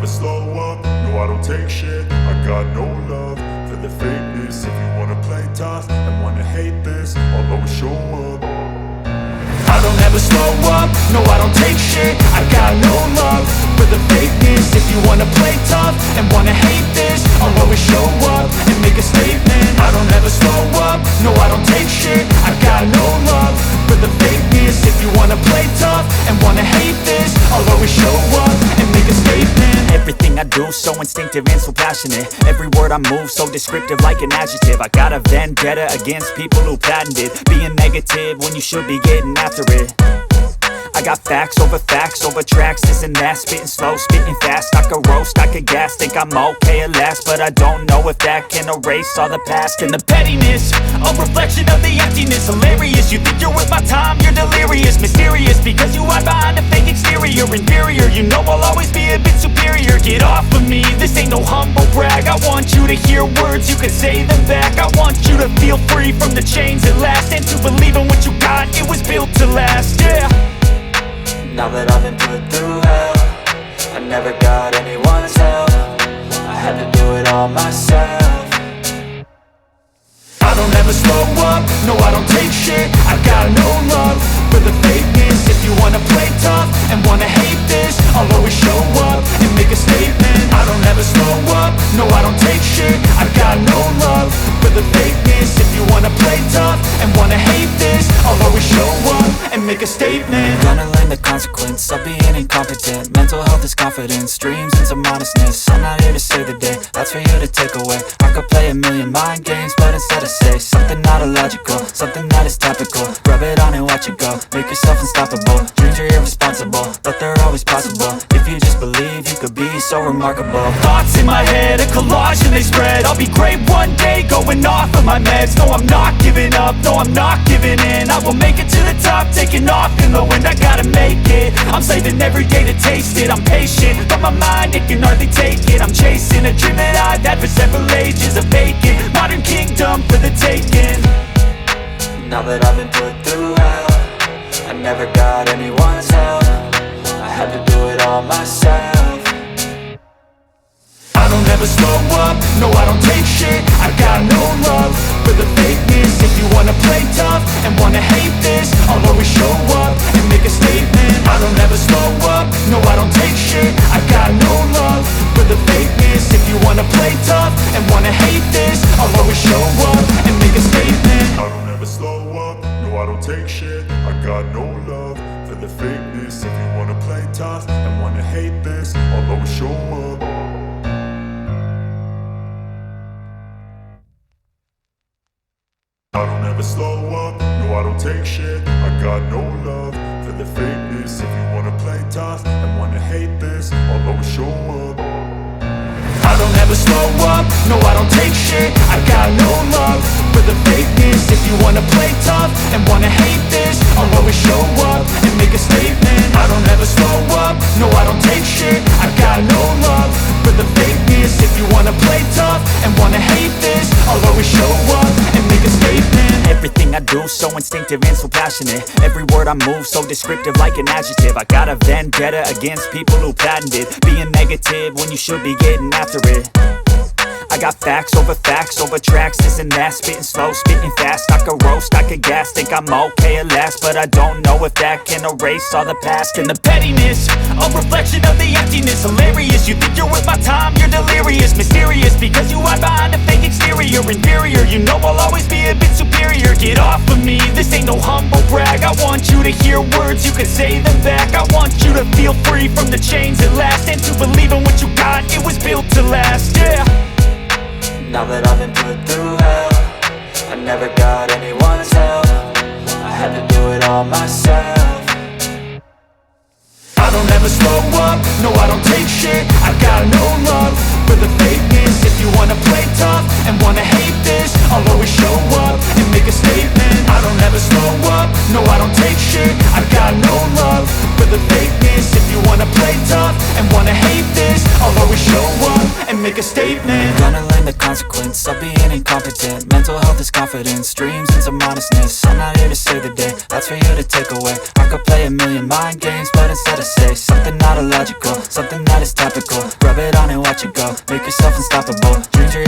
slow up, no I don't take shit. I got no love for the fakeness. If you wanna play tough and wanna hate this, I'll always show up. I don't ever slow up, no I don't take shit. I got no love for the fakeness. If you wanna play tough and wanna hate this, I'll always show up and make a statement. I don't ever slow up, no I don't take shit. I got no love for the fakeness. If you wanna play tough and wanna hate this, I'll always show up and make a statement. Everything I do so instinctive and so passionate. Every word I move so descriptive like an adjective. I got a vendetta against people who patented being negative when you should be getting after it. I got facts over tracks, this and that. Spitting slow, spitting fast, I could roast, I could gas. Think I'm okay at last, but I don't know if that can erase all the past. And the pettiness, a reflection of the emptiness. Hilarious, you think you're worth my time, you're delirious. Mysterious, because you hide behind a fake exterior. Inferior, you know I'll always be a bit superior. Get off of me, this ain't no humble brag. I want you to hear words, you can say them back. I want you to feel free from the chains at last, and to believe in what you got, it was built to last, yeah. Now that I've been put through hell, I never got anyone's help. I had to do it all myself. I don't ever slow up, no I don't take shit. I got no love for the fakeness. If you wanna play tough and wanna hate this, I'll always show up and make a statement. I don't ever slow up, no I don't take shit. I got no love for the fakeness. If you wanna play tough and wanna hate this, I'll always show up and make a statement. Gonna learn the consequence of being incompetent. Mental health is confidence, dreams and some honestness. I'm not here to save the day, that's for you to take away. I could play a million mind games, but instead I say something not illogical, something that is topical. Rub it on and watch it go, make yourself unstoppable. Dreams are irresponsible, but they're always possible. If you just believe, you could be so remarkable. Thoughts in my head, a collage and they spread. I'll be great one day, going off of my meds. No, I'm not giving up, no, I'm not giving in. I will make it to the top, taking off in the wind. I gotta make it, I'm saving every day to taste it. I'm patient, but my mind, it can hardly take it. I'm chasing a dream that I've had for several ages. A vacant, modern kingdom for the taking. Now that I've been put through hell, I never got anyone's help. I had to do it all myself. I don't ever slow up, no I don't take shit. I got no love for the fakeness. If you wanna play tough and wanna hate this, I'll always show up and make a statement. I don't ever slow up, no I don't take shit. I got no love for the fakeness. If you wanna play tough and wanna hate this, I'll always show up and make a statement. I don't ever slow up, no I don't take shit. I got no love for the fakeness. If you wanna play tough and wanna hate this, I'll always show up. I don't ever slow up, no I don't take shit. I got no love for the fakeness. If you wanna play tough and wanna hate this, I'll always show up. I don't ever slow up, no I don't take shit. I got no love for the fakeness. If you wanna play tough and wanna hate this, I'll always show up and make a statement. I don't ever slow up, no I don't take shit. I got no love for the fakeness. If you wanna play tough and wanna hate this, I'll always show up and make a statement. Everything I do so instinctive and so passionate. Every word I move so descriptive like an adjective. I got a vendetta against people who patented being negative when you should be getting after it. I got facts over tracks, this and that. Spitting slow, spitting fast, I could roast, I could gas. Think I'm okay at last, but I don't know if that can erase all the past. And the pettiness, a reflection of the emptiness. Hilarious, you think you're worth my time, you're delirious. Mysterious, because you hide behind a fake exterior. Inferior, you know I'll always be a bit superior. Get off of me, this ain't no humble brag. I want you to hear words, you can say them back. I want you to feel free from the chains at last, and to believe in what you got, it was built to last, yeah. Now that I've been put through hell, I never got anyone's help. I had to do it all myself. I don't ever slow up, no I don't take shit. I got no love for the fakeness. If you wanna play tough and wanna hate this, I'll always show up and make a statement. I don't ever slow up, no I don't take shit. I got no love for the fakeness. If you wanna play tough and wanna hate this, I'll always show up and make a statement. Gonna learn the consequence of being incompetent. Mental health is confidence, dreams and some honestness. I'm not here to save the day, that's for you to take away. I could play a million mind games, but instead I say something not illogical, something that is topical. Rub it on and watch it go, make yourself unstoppable. Dreams are